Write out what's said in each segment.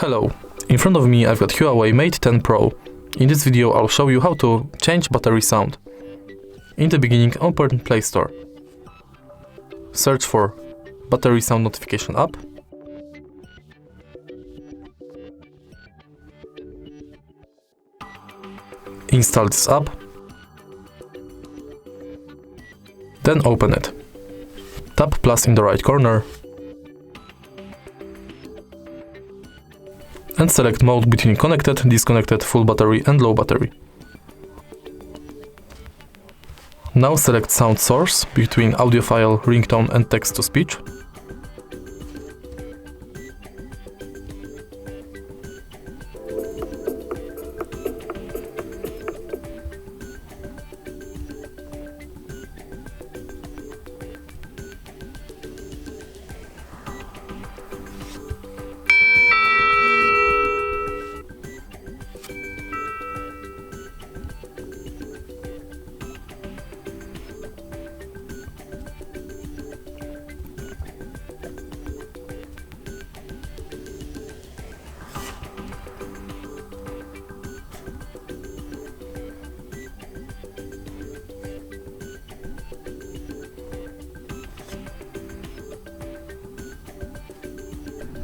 Hello, in front of me I've got HUAWEI Mate 10 Pro. In this video I'll show you how to change battery sound. In the beginning, open Play Store. Search for Battery Sound Notification app. Install this app. Then open it. Tap plus in the right corner and select mode between connected, disconnected, full battery and low battery. Now select sound source between audio file, ringtone and text to speech.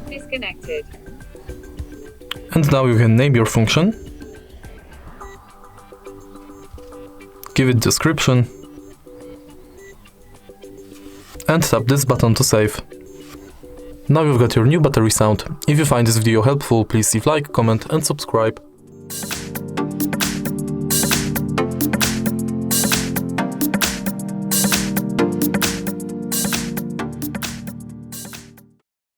Disconnected. And now you can name your function, give it description, and tap this button to save. Now you've got your new battery sound. If you find this video helpful, please leave like, comment and subscribe.